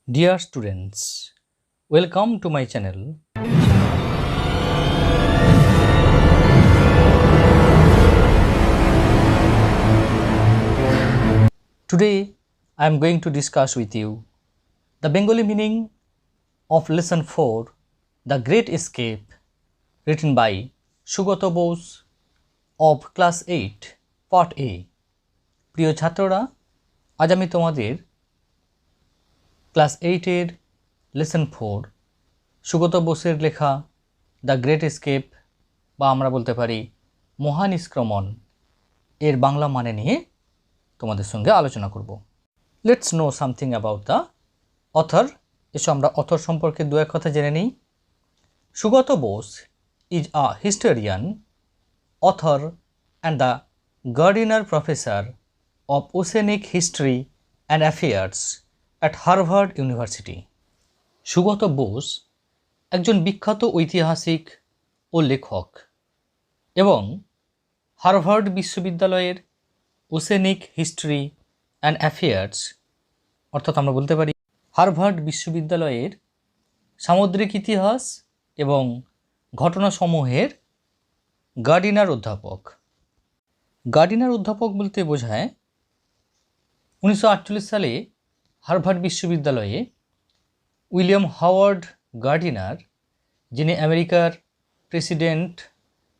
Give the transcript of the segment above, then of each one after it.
Dear students, welcome to my channel. Today I am going to discuss with you the Bengali meaning of lesson 4, The Great Escape, written by Sugato Bose of class 8, part A. প্রিয় ছাত্ররা, আজ আমি তোমাদের class 8-এর lesson 4 Sugata বোসের লেখা the great escape বা আমরা বলতে পারি মহানিষ্ক্রমণ এর বাংলা মানে নিয়ে তোমাদের সঙ্গে আলোচনা করব। Let's know something about the author. এসো আমরা অথর সম্পর্কে দু এক কথা জেনে নিই। Sugata Bose is a historian, author and the Gardiner professor of oceanic history and affairs at Harvard university. Sugata Bose একজন বিখ্যাত ঐতিহাসিক ও লেখক এবং হার্ভার্ড বিশ্ববিদ্যালয়ের ওশেনিক হিস্ট্রি অ্যান্ড অ্যাফেয়ার্স অর্থাৎ আমরা বলতে পারি হার্ভার্ড বিশ্ববিদ্যালয়ের সামুদ্রিক ইতিহাস এবং ঘটনাসমূহের গার্ডিনার অধ্যাপক। গার্ডিনার অধ্যাপক বলতে বোঝায় 1948 সালে হার্ভার্ড বিশ্ববিদ্যালয়ে উইলিয়াম হাওয়ার্ড গার্ডিনার, যিনি আমেরিকার প্রেসিডেন্ট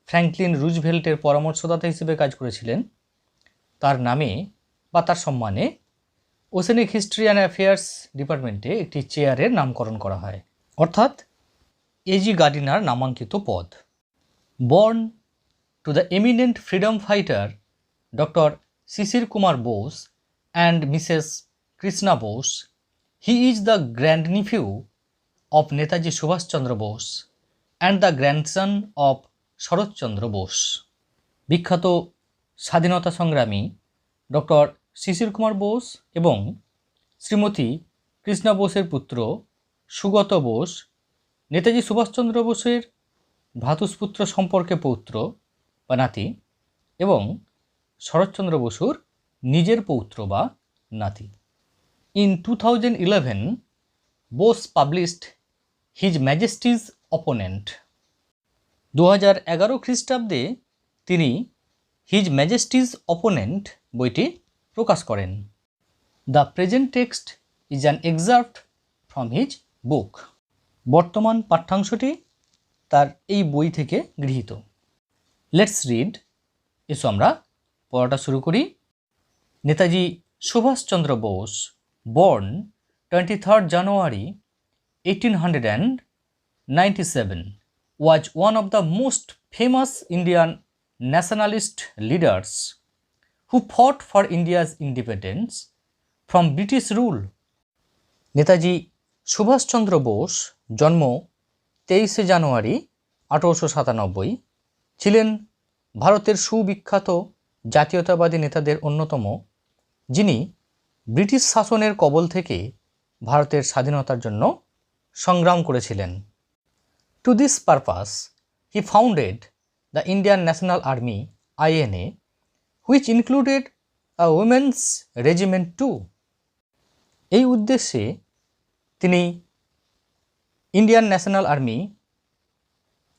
ফ্র্যাঙ্কলিন রুজভেল্টের পরামর্শদাতা হিসেবে কাজ করেছিলেন, তার নামে বা তার সম্মানে ওশেনিক হিস্ট্রি অ্যান্ড অ্যাফেয়ার্স ডিপার্টমেন্টে একটি চেয়ারের নামকরণ করা হয়, অর্থাৎ এজি গার্ডিনার নামাঙ্কিত পদ। Born to the eminent freedom fighter doctor Sisir Kumar Bose and Mrs Krishna Bose, he is the grandnephew of Netaji Subhash Chandra Bose and the grandson of শরৎ চন্দ্র বোস। বিখ্যাত স্বাধীনতা সংগ্রামী ডক্টর শিশির কুমার বোস এবং শ্রীমতী কৃষ্ণা বোসের পুত্র সুগত বোস নেতাজি সুভাষচন্দ্র বোসের ভ্রাতুষ্পুত্র সম্পর্কে পৌত্র বা নাতি এবং শরৎচন্দ্র বসুর নিজের পৌত্র বা নাতি। In 2011, Bose published His Majesty's Opponent. 2011 খ্রিস্টাব্দে তিনি হিজ ম্যাজেস্টিজ অপোনেন্ট বইটি প্রকাশ করেন। The present text is an excerpt from his book. বর্তমান পাঠ্যাংশটি তার এই বই থেকে গৃহীত। Let's read. এসো আমরা পড়াটা শুরু করি। Netaji Subhash Chandra Bose, born 23rd January 1897, was one of the most famous Indian nationalist leaders who fought for India's independence from British rule. Netaji Subhash Chandra Bose জন্ম 23শে জানুয়ারি 1897, ছিলেন ভারতের সুবিখ্যাত জাতীয়তাবাদী নেতাদের অন্যতম, যিনি ব্রিটিশ শাসনের কবল থেকে ভারতের স্বাধীনতার জন্য সংগ্রাম করেছিলেন। To this purpose he founded the Indian National Army INA, which included a women's regiment too. এই উদ্দেশ্যে তিনি ইন্ডিয়ান ন্যাশনাল আর্মি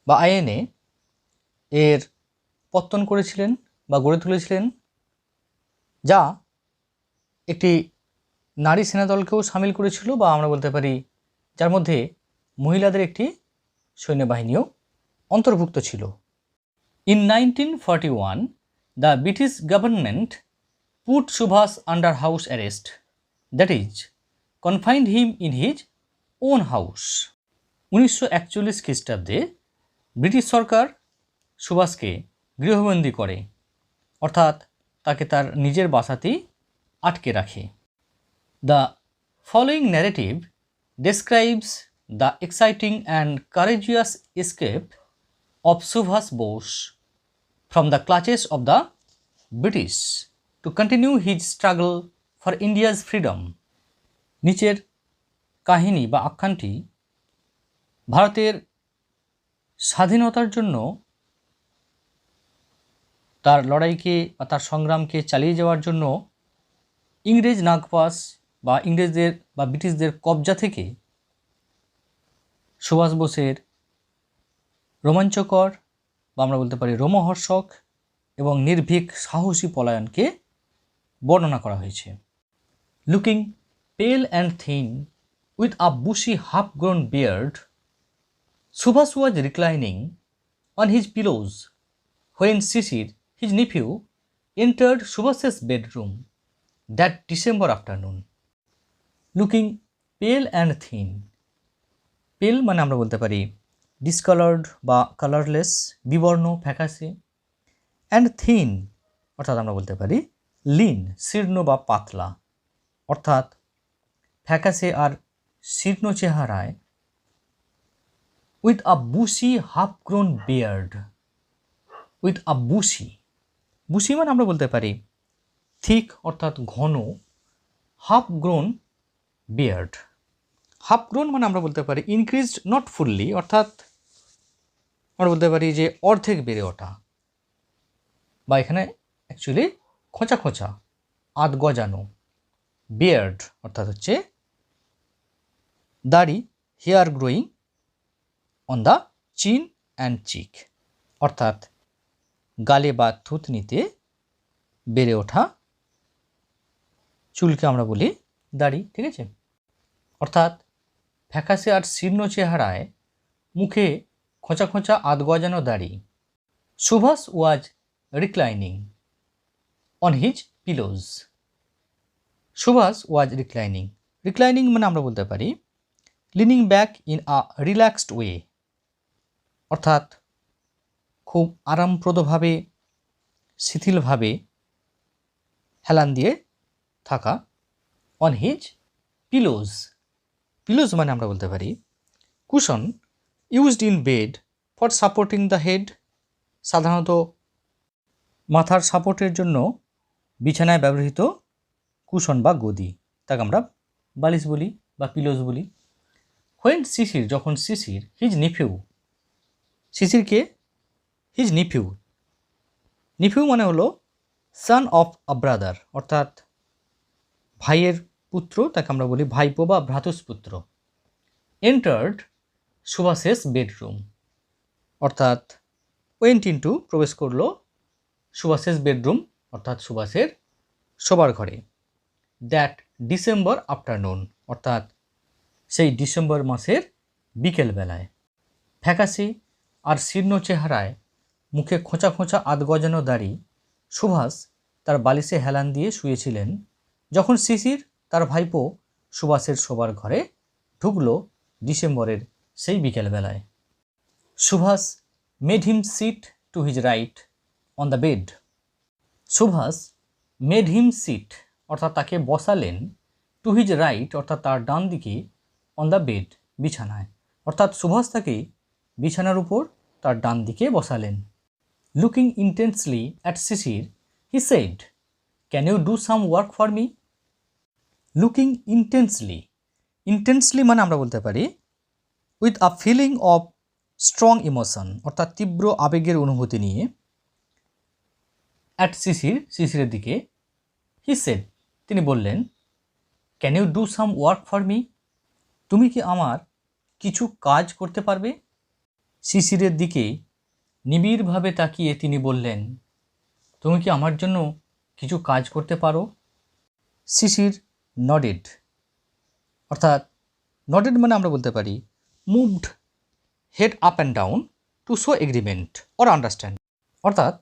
বা INA এর পত্তন করেছিলেন বা গড়ে তুলেছিলেন, যা একটি নারী সেনাদলকেও সামিল করেছিল বা আমরা বলতে পারি যার মধ্যে মহিলাদের একটি সৈন্যবাহিনীও অন্তর্ভুক্ত ছিল। In 1941 the British government put Subhas under house arrest, that is confined him in his own house. 1941 খ্রিস্টাব্দে ব্রিটিশ সরকার সুভাষকে গৃহবন্দী করে, অর্থাৎ তাকে তার নিজের বাসাতেই আটকে রাখে। The following narrative describes the exciting and courageous escape of Subhash Bose from the clutches of the British to continue his struggle for India's freedom. নিচের কাহিনী বা আখ্যানটি ভারতের স্বাধীনতার জন্য তার লড়াইকে বা তার সংগ্রামকে চালিয়ে যাওয়ার জন্য ইংরেজ নাগপাশ বা ইংরেজদের বা ব্রিটিশদের কবজা থেকে সুভাষ বোসের রোমাঞ্চকর বা আমরা বলতে পারি রোমহর্ষক এবং নির্ভীক সাহসী পলায়নকে বর্ণনা করা হয়েছে। Looking pale and thin with a bushy half grown beard, Subhash was reclining on his pillows when Shishir, his nephew, entered Subhas's bedroom that December afternoon. Looking pale and thin. Pale মানে আমরা বলতে পারি ডিসকালার্ড বা কালারলেস, বিবর্ণ, ফ্যাকাশে, and thin অর্থাৎ আমরা বলতে পারি লিন, শীর্ণ বা পাতলা, অর্থাৎ ফ্যাকাশে আর শীর্ণ চেহারায়, with a bushy half grown beard, with a bushy, bushy মানে আমরা বলতে পারি থিক অর্থাৎ ঘন, half grown beard, half grown মানে আমরা বলতে পারি ইনক্রিজড নট ফুললি, অর্থাৎ আমরা বলতে পারি যে অর্ধেক বেড়ে ওঠা, বা এখানে অ্যাকচুয়ালি খোঁচা খোঁচা, আধ গজানো, বিয়ার্ড অর্থাৎ হচ্ছে দাড়ি, হেয়ার গ্রোয়িং অন দ্য চিন অ্যান্ড চিক, অর্থাৎ গালে বা থুতনিতে বেড়ে ওঠা চুলকে আমরা বলি দাড়ি, ঠিক আছে। অর্থাৎ ফ্যাকাশে আর শীর্ণ চেহারায়, মুখে খোঁচা খোঁচা আধ গজানো দাড়ি। Subhash was reclining on his pillows, Subhash was reclining, reclining মানে আমরা বলতে পারি leaning back in a relaxed way, অর্থাৎ খুব আরামপ্রদভাবে, শিথিলভাবে হেলান দিয়ে থাকা। অন হিজ পিলোজ, পিলোজ মানে আমরা বলতে পারি cushion used in bed for supporting the head, সাধারণত মাথার সাপোর্টের জন্য বিছানায় ব্যবহৃত কুশন বা গদি, তাকে আমরা বালিশ বলি বা পিলোজ বলি। হোয়েন শিশির, যখন শিশির, হিজ নিফিউ, শিশিরকে হিজ নিফিউ, নিফিউ মানে হলো সান অফ আ ব্রাদার, অর্থাৎ ভাইয়ের পুত্র, তাকে আমরা বলি ভাইপো বা ভ্রাতুষ্পুত্র। এন্টার্ড সুভাষেস বেডরুম, অর্থাৎ ওয়েন্ট ইন্টু প্রবেশ করলো সুভাষেস বেডরুম, অর্থাৎ সুভাষের শোবার ঘরে। দ্যাট ডিসেম্বর আফটারনুন, অর্থাৎ সেই ডিসেম্বর মাসের বিকেলবেলায়। ফ্যাকাশে আর শীর্ণ চেহারায়, মুখে খোঁচা খোঁচা আধ গজানো দাড়ি সুভাষ তার বালিশে হেলান দিয়ে শুয়েছিলেন যখন শিশির তার ভাইপো সুভাষের শোবার ঘরে ঢুকলো ডিসেম্বরের সেই বিকেলবেলায়। Subhas made him sit to his right on the bed, Subhas made him sit অর্থাৎ তাকে বসালেন, টু হিজ রাইট অর্থাৎ তার ডান দিকে, অন দ্য বেড বিছানায়, অর্থাৎ সুভাষ তাকে বিছানার উপর তার ডান দিকে বসালেন। Looking intensely at Shishir, he said, can you do some work for me? Looking intensely, intensely মানে আমরা বলতে পারি with a feeling of strong emotion, অর্থাৎ তীব্র আবেগের অনুভূতি নিয়ে। অ্যাট শিশির, শিশিরের দিকে। হি সেড, তিনি বললেন, can you do some work for me? তুমি কি আমার কিছু কাজ করতে পারবে? শিশিরের দিকে নিবিড়ভাবে তাকিয়ে তিনি বললেন, তুমি কি আমার জন্য কিছু কাজ করতে পারো? শিশির নডেড, অর্থাৎ নডেড মানে আমরা বলতে পারি moved head up and down to show agreement or understand, অর্থাৎ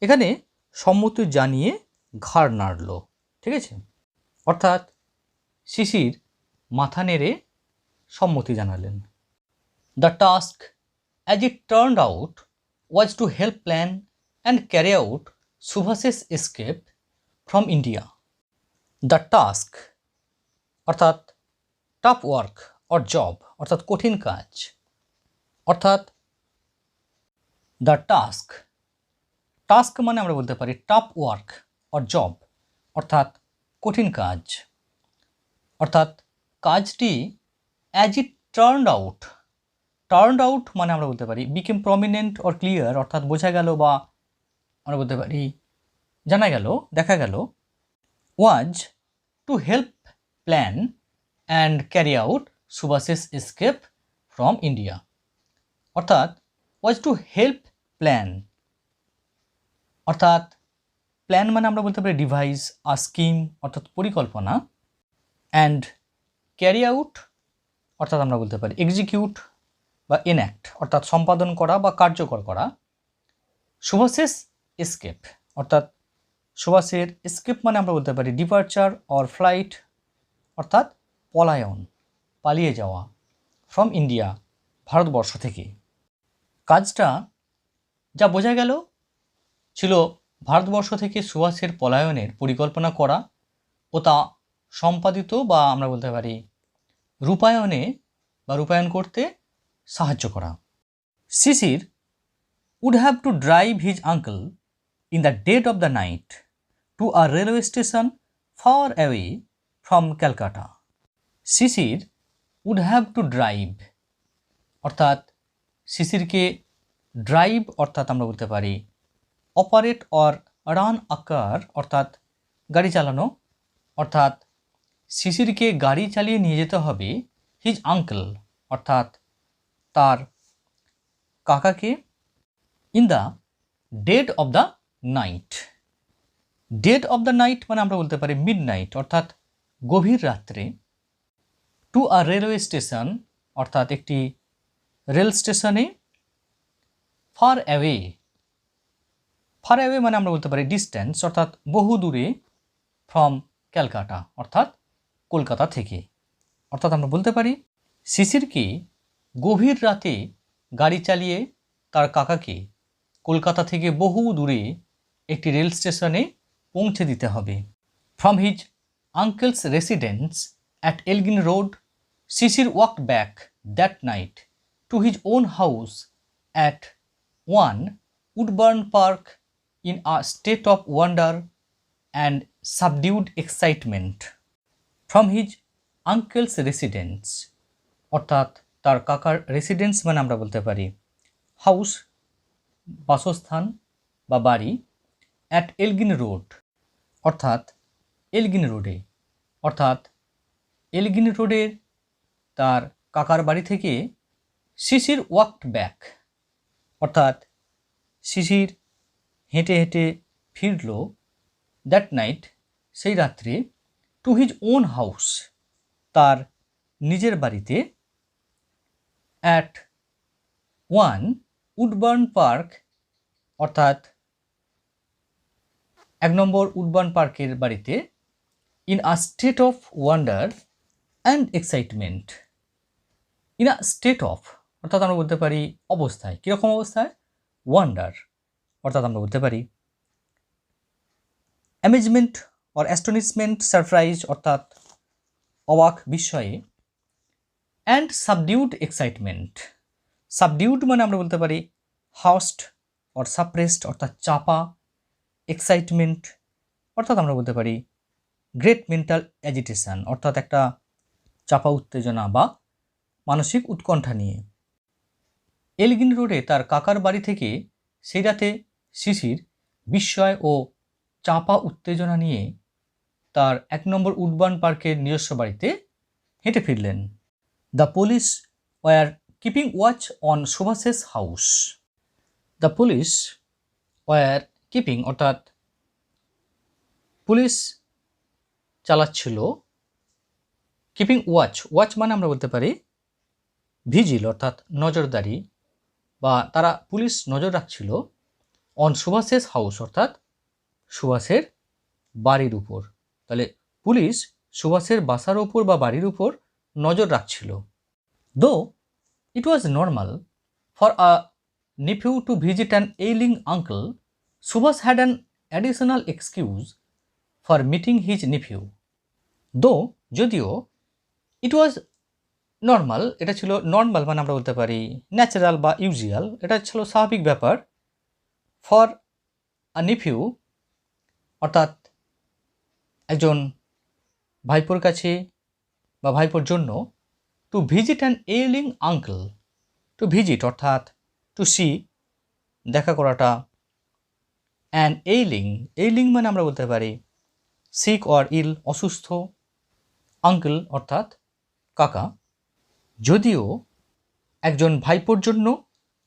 এখানে সম্মতি জানিয়ে ঘাড় নাড়ল, ঠিক আছে। অর্থাৎ শিশির মাথা নেড়ে সম্মতি জানালেন। The task as it turned out was to help plan and carry out Subhas's escape from India. The task অর্থাৎ টাফ ওয়ার্ক অর জব, অর্থাৎ কঠিন কাজ, অর্থাৎ দ্য টাস্ক, টাস্ক মানে আমরা বলতে পারি টাফ ওয়ার্ক অর জব, অর্থাৎ কঠিন কাজ, অর্থাৎ কাজটি as it turned out, turned out মানে আমরা বলতে পারি বিকেম প্রমিনেন্ট অর ক্লিয়ার, অর্থাৎ বোঝা গেল বা আমরা বলতে পারি জানা গেল, দেখা গেল। Was to help plan and carry out Subhas's escape from India. অর্থাৎ was to help plan, অর্থাৎ প্ল্যান মানে আমরা বলতে পারি ডিভাইস, আ স্কিম অর্থাৎ পরিকল্পনা, অ্যান্ড ক্যারি আউট অর্থাৎ আমরা বলতে পারি এক্সিকিউট বা এনঅ্যাক্ট অর্থাৎ সম্পাদন করা বা কার্যকর করা। সুভাষেস এসকেপ অর্থাৎ সুভাষের এসকেপ মানে আমরা বলতে পারি ডিপারচার অর ফ্লাইট অর্থাৎ পলায়ন, পালিয়ে যাওয়া, ফ্রম ইন্ডিয়া ভারতবর্ষ থেকে। কাজটা যা বোঝা গেল ছিল ভারতবর্ষ থেকে সুভাষের পলায়নের পরিকল্পনা করা ও তা সম্পাদিত বা আমরা বলতে পারি রূপায়ণ করতে সাহায্য করা। শিশির would have to drive his uncle in the dead of the night to a railway station far away from Calcutta. Shishir would have to drive অর্থাৎ শিশিরকে ড্রাইভ অর্থাৎ আমরা বলতে পারি অপারেট অর রান আ কার অর্থাৎ গাড়ি চালানো, অর্থাৎ শিশিরকে গাড়ি চালিয়ে নিয়ে যেতে হবে হিজ আঙ্কেল অর্থাৎ তার কাকাকে in the dead of the night. Dead of the night মানে আমরা বলতে পারি মিড নাইট অর্থাৎ গভীর রাত্রে, টু আ রেলওয়ে স্টেশন অর্থাৎ একটি রেল স্টেশনে, ফার অ্যাওয়ে মানে আমরা বলতে পারি ডিস্ট্যান্স অর্থাৎ বহু দূরে, ফ্রম ক্যালকাটা অর্থাৎ কলকাতা থেকে। অর্থাৎ আমরা বলতে পারি শিশিরকে গভীর রাতে গাড়ি চালিয়ে তার কাকাকে কলকাতা থেকে বহু দূরে একটি রেল স্টেশনে পৌঁছে দিতে হবে। From his uncle's residence at Elgin road Sisir walked back that night to his own house at 1 Woodburn Park in a state of wonder and subdued excitement. From his uncle's residence অর্থাৎ তার কাকার residence মানে আমরা বলতে পারি house বাসস্থান বা বাড়ি, অ্যাট এলগিন রোড অর্থাৎ এলগিন রোডে, অর্থাৎ এলগিন রোডের তার কাকার বাড়ি থেকে শিশির ওয়াকড ব্যাক অর্থাৎ শিশির হেঁটে হেঁটে ফিরল দ্যাট নাইট সেই রাত্রে, টু হিজ ওন হাউস তার নিজের বাড়িতে, অ্যাট 1 উডবার্ন পার্ক অর্থাৎ 1 নম্বর উডবার্ন পার্কের বাড়িতে, in a state of wonder and excitement. In a state of অর্থাৎ আমরা বলতে পারি অবস্থায়, কীরকম অবস্থায়, ওয়ান্ডার অর্থাৎ আমরা বলতে পারি অ্যামেজমেন্ট অর অ্যাস্টনিশমেন্ট, সারপ্রাইজ অর্থাৎ অবাক বিস্ময়ে, অ্যান্ড সাবডিউড এক্সাইটমেন্ট। সাবডিউড মানে আমরা বলতে পারি হাউসড অর সাপ্রেসড অর্থাৎ চাপা, এক্সাইটমেন্ট অর্থাৎ আমরা বলতে পারি গ্রেট মেন্টাল অ্যাজিটেশন অর্থাৎ একটা চাপা উত্তেজনা বা মানসিক উৎকণ্ঠা নিয়ে। এলগিন রোডে তার কাকার বাড়ি থেকে সেই রাতে শিশির বিস্ময় ও চাপা উত্তেজনা নিয়ে তার 1 নম্বর উডবার্ন পার্কের নিজস্ব বাড়িতে হেঁটে ফিরলেন। The police were keeping watch on Subhas's house. The police were keeping অর্থাৎ পুলিশ চালাচ্ছিল, কিপিং ওয়াচ মানে আমরা বলতে পারি ভিজিল অর্থাৎ নজরদারি, বা তারা পুলিশ নজর রাখছিল অন সুভাষেস হাউস অর্থাৎ সুভাষের বাড়ির উপর। তাহলে পুলিশ সুভাষের বাসার উপর বা বাড়ির উপর নজর রাখছিল। Though it was normal for a nephew to visit an ailing uncle, Subhash had an additional excuse for meeting his nephew. Though যদিও, ইট ওয়াজ নর্মাল এটা ছিল নর্মাল মানে আমরা বলতে পারি ন্যাচারাল বা ইউজুয়াল, এটা ছিল স্বাভাবিক ব্যাপার, ফর আ নেফিউ অর্থাৎ একজন ভাইপোর কাছে বা ভাইপোর জন্য, two visit an ailing uncle, to visit অর্থাৎ টু সি দেখা করাটা, অ্যান এইলিং মানে আমরা বলতে পারি সিক অর ইল অসুস্থ, আঙ্কেল অর্থাৎ কাকা। যদিও একজন ভাইপোর জন্য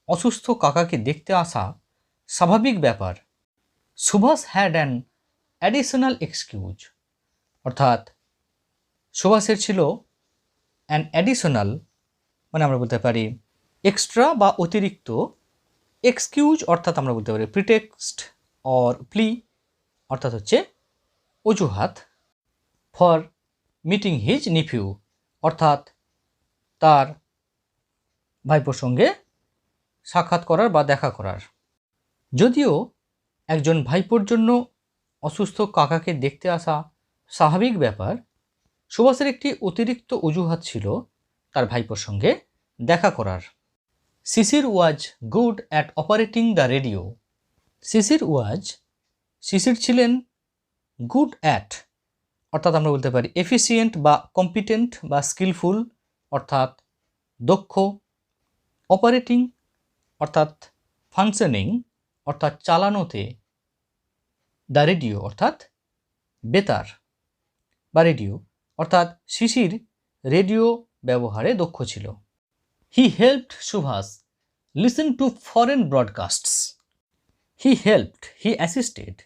অসুস্থ কাকাকে দেখতে আসা স্বাভাবিক ব্যাপার, Subhas had an additional excuse, অর্থাৎ সুভাষের ছিল অ্যান অ্যাডিশনাল মানে আমরা বলতে পারি এক্সট্রা বা অতিরিক্ত, এক্সকিউজ অর্থাৎ আমরা বলতে পারি প্রিটেক্সট অর প্লি অর্থাৎ হচ্ছে অজুহাত, ফর মিটিং হিজ নিফিউ অর্থাৎ তার ভাইপোর সঙ্গে সাক্ষাৎ করার বা দেখা করার। যদিও একজন ভাইপোর জন্য অসুস্থ কাকাকে দেখতে আসা স্বাভাবিক ব্যাপার, সুভাষের একটি অতিরিক্ত অজুহাত ছিল তার ভাইপোর সঙ্গে দেখা করার। Shishir was good at operating the radio. Shishir ছিলেন গুড অ্যাট অর্থাৎ আমরা বলতে পারি এফিসিয়েন্ট বা কম্পিটেন্ট বা স্কিলফুল অর্থাৎ দক্ষ, অপারেটিং অর্থাৎ ফাংশনিং অর্থাৎ চালানোতে, দ্য রেডিও অর্থাৎ বেতার বা রেডিও অর্থাৎ শিশির রেডিও ব্যবহারে দক্ষ ছিল। He helped Subhash listen to foreign broadcasts. He assisted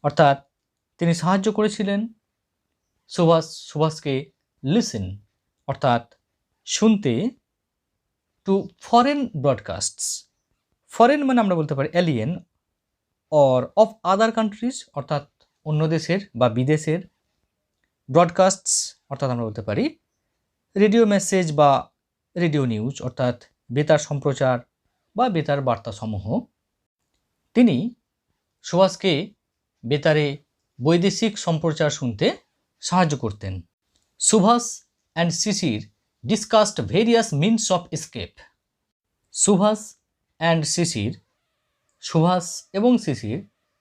অর্থাৎ তিনি সাহায্য করেছিলেন সুভাষকে লিসেন অর্থাৎ শুনতে, টু ফরেন ব্রডকাস্টস। ফরেন মানে আমরা বলতে পারি alien or of other countries অর্থাৎ অন্য দেশের বা বিদেশের, ব্রডকাস্টস অর্থাৎ আমরা বলতে পারি রেডিও মেসেজ বা রেডিও নিউজ অর্থাৎ বেতার সম্প্রচার বা বেতার বার্তাসমূহ। তিনি সুভাষকে বেতারে বৈদেশিক সম্প্রচার শুনতে সাহায্য করতেন। Subhas and Sisir discussed various means of escape. Subhas এবং শিশির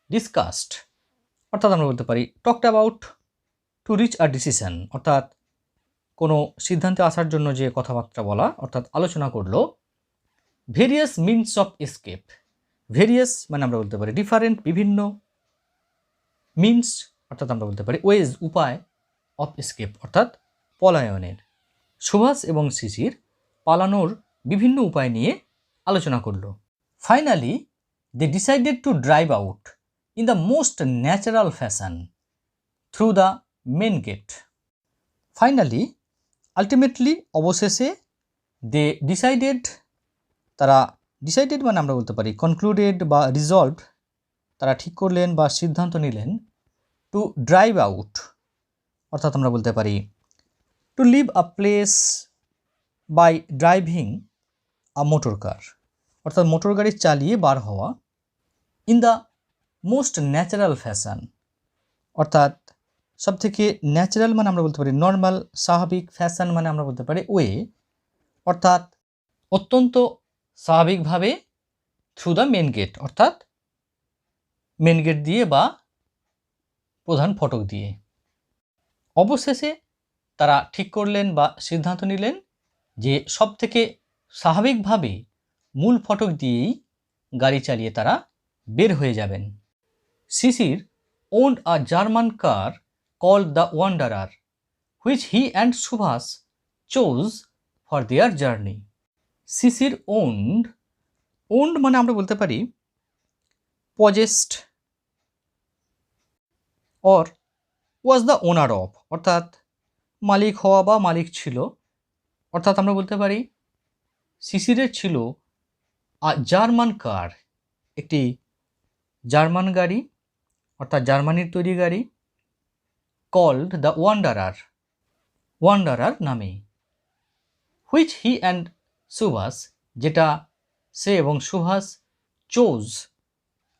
ডিসকাসড অর্থাৎ আমরা বলতে পারি talked about to reach a decision অর্থাৎ কোনো সিদ্ধান্তে আসার জন্য যে কথাবার্তা বলা অর্থাৎ আলোচনা করলো। Various means of escape, various মানে আমরা বলতে পারি ডিফারেন্ট বিভিন্ন, মিনস অর্থাৎ আমরা বলতে পারি ওয়েজ উপায়, অফ এসকেপ অর্থাৎ পলায়নের। সুভাষ এবং শিশির পালানোর বিভিন্ন উপায় নিয়ে আলোচনা করলো। Finally they decided to drive out in the most natural fashion through the main gate. Ultimately অবশেষে দে ডিসাইডেড, তারা ডিসাইডেড মানে আমরা বলতে পারি কনক্লুডেড বা রিজলভ, তারা ঠিক করলেন বা সিদ্ধান্ত নিলেন টু ড্রাইভ আউট অর্থাৎ আমরা বলতে পারি to leave a place by driving a motor car অর্থাৎ মোটর গাড়ি চালিয়ে বার হওয়া, in the most natural fashion অর্থাৎ সব থেকে ন্যাচারাল মানে আমরা বলতে পারি নর্মাল স্বাভাবিক, ফ্যাশন মানে আমরা বলতে পারি ওয়ে অর্থাৎ অত্যন্ত স্বাভাবিকভাবে, থ্রু দ্য মেন গেট অর্থাৎ মেন গেট দিয়ে বা প্রধান ফটক দিয়ে। অবশেষে তারা ঠিক করলেন বা সিদ্ধান্ত নিলেন যে সব থেকে স্বাভাবিকভাবে মূল ফটক দিয়েই গাড়ি চালিয়ে তারা বের হয়ে যাবেন। শিশির owned a German car called the Wanderer, which he and Subhas chose for their journey. Shishir owned মানে আমরা বলতে পারি possessed or was the owner of অর্থাৎ মালিক হওয়া বা মালিক ছিল, অর্থাৎ আমরা বলতে পারি শিশিরের ছিল জার্মান কার, একটি জার্মান গাড়ি অর্থাৎ জার্মানির তৈরি গাড়ি, কল্ড দ্য ওয়ান্ডারার নামে, হুইচ হি অ্যান্ড সুভাষ যেটা সে এবং সুভাষ চোজ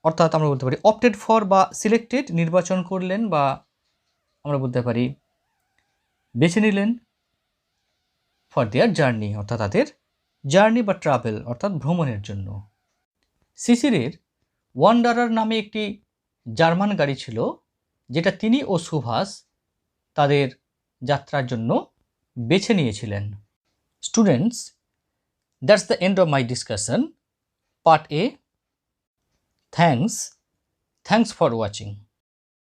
অর্থাৎ আমরা বলতে পারি অপটেড ফর বা সিলেক্টেড নির্বাচন করলেন বা আমরা বলতে পারি বেছে নিলেন, ফর দেয়ার জার্নি অর্থাৎ তাদের জার্নি বা ট্রাভেল অর্থাৎ ভ্রমণের জন্য। শিশিরের ওয়ান্ডারার নামে একটি জার্মান গাড়ি ছিল যেটা তিনি ও সুভাষ তাদের যাত্রার জন্য বেছে নিয়েছিলেন। Students, that's the end of my discussion part A. Thanks for watching.